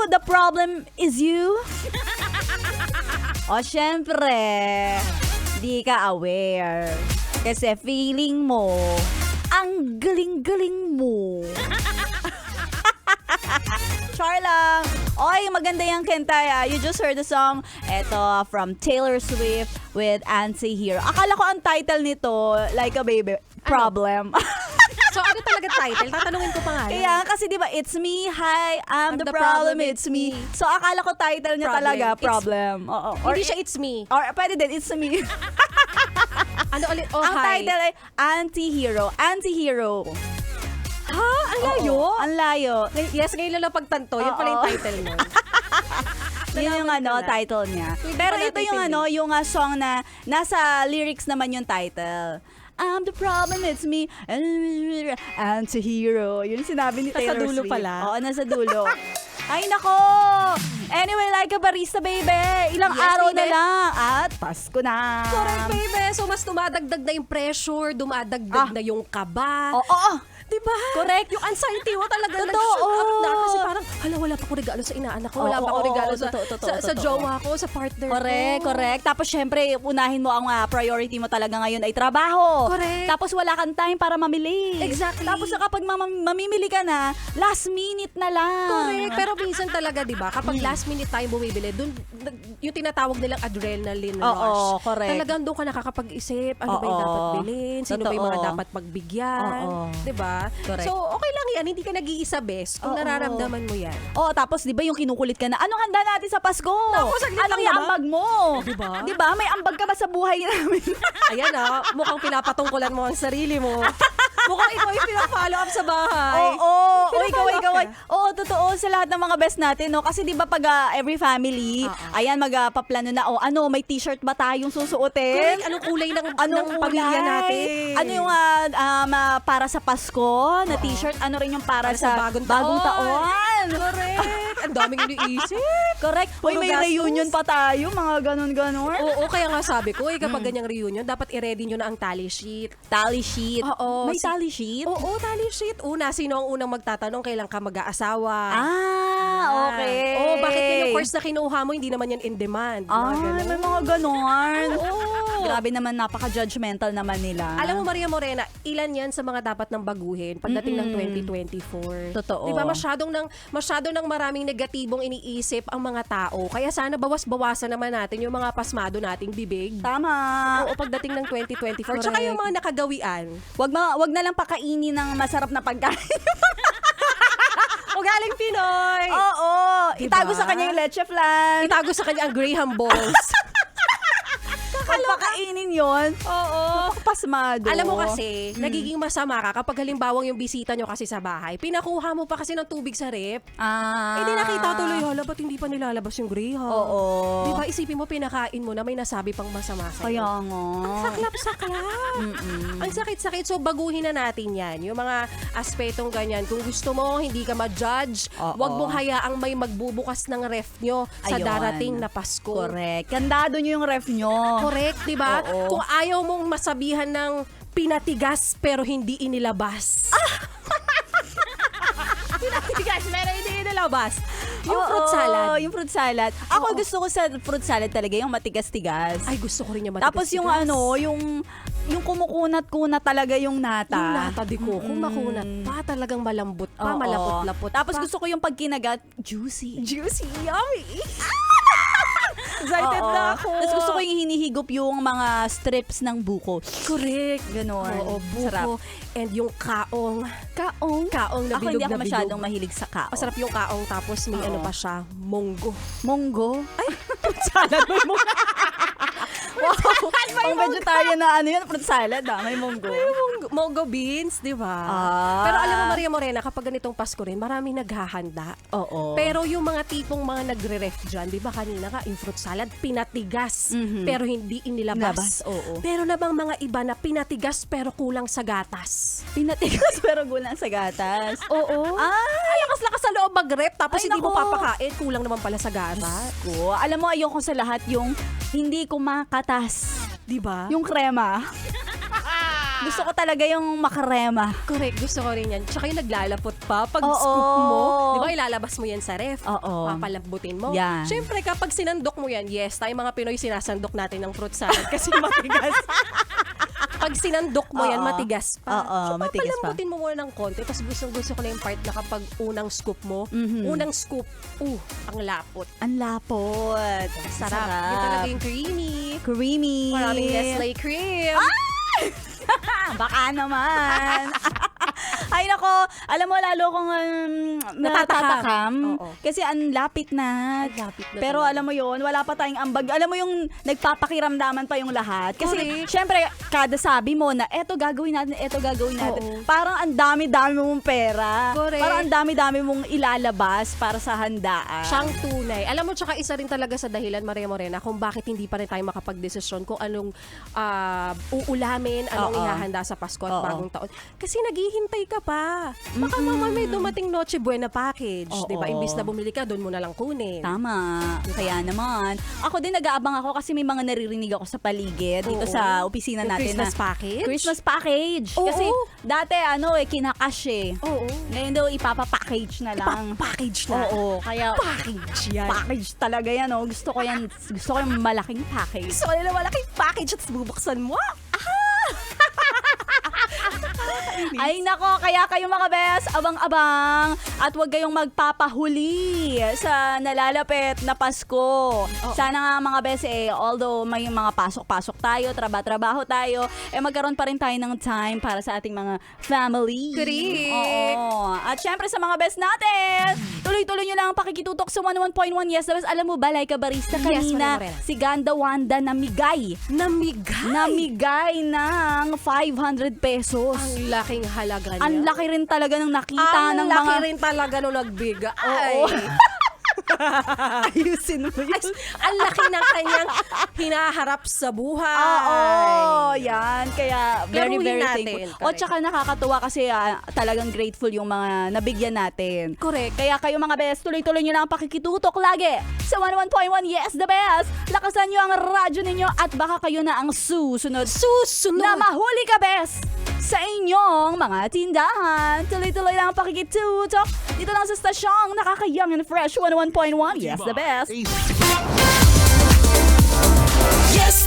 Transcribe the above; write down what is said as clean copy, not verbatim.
the problem is you? O, syempre, di ka aware. Kasi feeling mo, ang galing-galing mo. Char lang. Oy, maganda yung kanta. You just heard the song. Ito, from Taylor Swift with Anti-Hero. Akala ko ang title nito, Like a Baby, Problem. So, ano talaga title? Tatanungin ko pa nga. Kaya kasi di ba, it's me, hi, I'm the problem, it's me. So, akala ko title niya Problem. talaga, Problem. Oo. Hindi siya it's me. Or pwede din, it's me. Ano ulit? Oh, Ang hi. title ay Anti-Hero. Anti-Hero. Ha? Ang layo? Oo, ang layo. Yes, ngayon lang pagtanto. Yun pala yung title nun. Yun yung Nalaman ko na. title niya. Hindi Pero pa ito natin yung tindi. yung song na nasa lyrics naman yung title. I'm the problem, it's me, anti-hero. Yun yung sinabi ni Nasa Taylor dulo Swift. pala. Oo, nasa dulo. Ay, nako! Anyway, like a barista, baby. Ilang Yes, araw na baby. lang at Pasko na. Correct, baby. So, mas dumadagdag na yung pressure, dumadagdag na yung kaba. Oo. Diba? Correct. Yung anxiety mo talaga Totoo. nag-shoot up na. Kasi parang, hala, wala pa ko regalo sa inaanak ko. Wala pa ko Oo, regalo sa, totoo, sa jowa ko, sa partner Correct, ko. correct. Tapos syempre, unahin mo ang priority mo talaga ngayon ay trabaho. Correct. Tapos wala kang time para mamili. Exactly. Tapos kapag mamimili ka na, last minute na lang. Correct. Pero minsan talaga, di ba, kapag last minute tayo bumibili, dun, yung tinatawag nilang adrenaline rush. Oo, correct. Talagang doon ka nakakapag-isip, ano ba yung Oo. dapat bilhin, sino ba yung mga Totoo. dapat pagbigyan. Oo. Di ba? Correct. So, okay lang yan. Hindi ka nag-iisa, bes, kung Oo. nararamdaman mo yan. Oh, tapos 'di ba yung kinukulit ka na, ano handa natin sa Pasko? Naku, saglit Anong lang naman. ambag mo? Di ba? 'Di ba? May ambag ka ba sa buhay namin? Ayan mukhang pinapatungkulan mo ang sarili mo. Mukhang ikaw yung pinapollow up sa bahay. Oo. Oy, Pinapollow up gaway. ka? Oo, totoo sa lahat ng mga best natin, no? Kasi 'di ba pag every family, Oo. ayan magpaplano na, may t-shirt ba tayong susuotin? Correct. Anong kulay ng pamilya kulay? natin? Ano yung para sa Pasko na t-shirt? Ano rin yung para Para sa sa bagong taon? Correct. Ang daming iniisip. Correct. Uy, Puro may gastos. reunion pa tayo, mga ganon-ganon. Oo, kaya nga sabi ko, kapag ganyang reunion, dapat i-ready nyo na ang tally sheet. Tally sheet. Oo. May tally sheet? Oo, tally sheet. Una, sino ang unang magtatanong kailan ka mag-aasawa? Okay. Oo, bakit yun yung course na kinuha mo, hindi naman yan in demand? Mga May ganun. mga ganon. Oo. Grabe naman, napaka-judgmental naman nila. Alam mo, Maria Morena, ilan yan sa mga dapat nang baguhin pagdating ng 2024. Totoo. Diba, masyado ng maraming negatibong iniisip ang mga tao. Kaya sana bawas-bawasan naman natin yung mga pasmado nating bibig. Tama. Oo, pagdating ng 2024. Tsaka yung mga nakagawian. Wag na lang pakainin ng masarap na pagkain. Ugaling Pinoy! Oo. Diba? Itago sa kanya yung leche flan. Itago sa kanya ang Graham balls. Pag pakainin yun, Oo. pasmado. Alam mo kasi, nagiging masama ka kapag halimbawang yung bisita nyo kasi sa bahay, pinakuha mo pa kasi ng tubig sa rep. Hindi nakita tuloy, hala, ba't hindi pa nilalabas yung Graham? Oo. Di ba, isipin mo, pinakain mo na may nasabi pang masama sa'yo. Kaya nga. Saklap-saklap. Ang sakit-sakit. So, baguhin na natin yan. Yung mga aspetong ganyan. Kung gusto mo, hindi ka ma-judge, Oo. wag mong hayaang may magbubukas ng ref nyo sa Ayun. darating na Pasko. Correct. Kandado nyo yung ref nyo. Correct, di ba? Oo. Kung ayaw mong masabihan ng pinatigas pero hindi inilabas. Pinatigas pero hindi inilabas. Yung Oo, fruit salad. Yung fruit salad. Ako Oo. gusto ko sa fruit salad talaga yung matigas-tigas. Ay, gusto ko rin yung matigas. Tapos yung yung kumukunat-kunat talaga yung nata. Yung nata di ko, kung makunat pa, talagang malambot pa, Oo. malapot-lapot Tapos pa. gusto ko yung pag kinagat, juicy. Juicy, yummy. Excited Oo. na ako. Tapos gusto ko yung hinihigop yung mga strips ng buko. Correct. Ganon. Oo, Sarap. buko. And yung kaong. Kaong na Ako bilog hindi ako na masyadong bilog. mahilig sa kao. Masarap yung kaong tapos may Oo. ano pa siya, monggo. Monggo. Ay, Salad may monggo. wow. Pang vegetarian na ano yun, fruit salad may monggo. Monggo beans, di ba? Pero alam mo, Maria Morena, kapag ganitong Pasko rin, maraming naghahanda. Oo. Pero yung mga tipong mga nagre-ref dyan, di ba kanina ka, yung fruit salad, pinatigas, pero hindi inilabas. Labas, oo. Pero namang mga iba na pinatigas pero kulang sa gatas. Pinatigas pero gulang sa gatas. Oo. Ay, Lakas-lakas sa loob mag-ref, tapos Ay, hindi mo naku. papakain, kulang naman pala sa gatas. ko. Alam mo, ayoko sa lahat yung hindi kumakatas. Di ba? Yung krema. Gusto ko talaga yung makarema. Correct, gusto ko rin yan. Tsaka yung naglalapot pa pag Oo. scoop mo. Di ba, ilalabas mo yan sa ref. Oo. Papalambutin mo. Yan. Siyempre, kapag sinandok mo yan, yes, tayo mga Pinoy sinasandok natin ng fruit salad kasi matigas. Pag sinandok mo yan, Oo. matigas pa. Oo, matigas pa. Papalambutin mo muna ng konti. Tapos gusto ko na yung part na kapag unang scoop mo, unang scoop, ang lapot. Ang lapot. Sarap. Yun talaga yung creamy. Creamy. Maraming Nestle cream. Baka naman. Ay nako, alam mo lalo kong natatakam. Oo. Kasi ang lapit na. Lapit na Pero talaga. alam mo yon, wala pa tayong ambag. Alam mo yung nagpapakiramdaman pa yung lahat. Kasi Correct. syempre, kada sabi mo na eto gagawin natin, eto gagawin natin. Oo. Parang ang dami-dami mong pera. Correct. Parang ang dami-dami mong ilalabas para sa handaan. Siyang tunay. Alam mo, tsaka isa rin talaga sa dahilan, Maria Morena, kung bakit hindi pa rin tayo makapag-desisyon kung anong uulamin, anong Oo. ihahanda sa Pasko at Oo. bagong taon. Kasi naghihintay ka pa. Baka naman may dumating Noche Buena package. Oo. Diba? Imbis na bumili ka, doon mo na lang kunin. Tama. Kaya naman. Ako din nag-aabang ako kasi may mga naririnig ako sa paligid dito Oo. sa opisina Yung natin Christmas na package? Christmas package. Oo. Kasi dati kinakash eh. Oo. Ngayon daw ipapapackage na lang. Package na. Oo, kaya Package yan. package talaga yan, oh. Gusto ko yung malaking package. So, nila malaking package at bubuksan mo. Ay nako, kaya kayo mga bes, abang-abang at huwag kayong magpapahuli sa nalalapit na Pasko. Sana nga mga bes although may mga pasok-pasok tayo, trabaho tayo, magkaroon pa rin tayo ng time para sa ating mga family. Correct. Oo. At syempre sa mga bes natin, tuloy-tuloy nyo lang ang pakikitutok sa 101.1 Yes the Best. Alam mo ba, like a barista Yes, kanina, Maria Morena. si Ganda Wanda namigay ng 500 pesos. Ang laking halaga niya. Ang laki rin talaga ng nakita ng Ang laki mga... rin talaga nung nagbigay. Oo. Ayusin mo yun. Ang laki ng kanyang hinaharap sa buhay. Oo, yan. Kaya very, Klaruhin very natin. thankful. O Correct. tsaka nakakatuwa kasi talagang grateful yung mga nabigyan natin. Correct. Kaya kayo mga best, tuloy-tuloy nyo lang ang pakikitutok lagi sa 101.1 Yes the Best. Lakasan nyo ang radyo ninyo at baka kayo na ang susunod na mahuli ka best sa inyong mga tindahan. Tuloy-tuloy lang ang pakikitutok dito lang sa stasyong nakakayang and fresh 101.1 Yes the Best. Yes,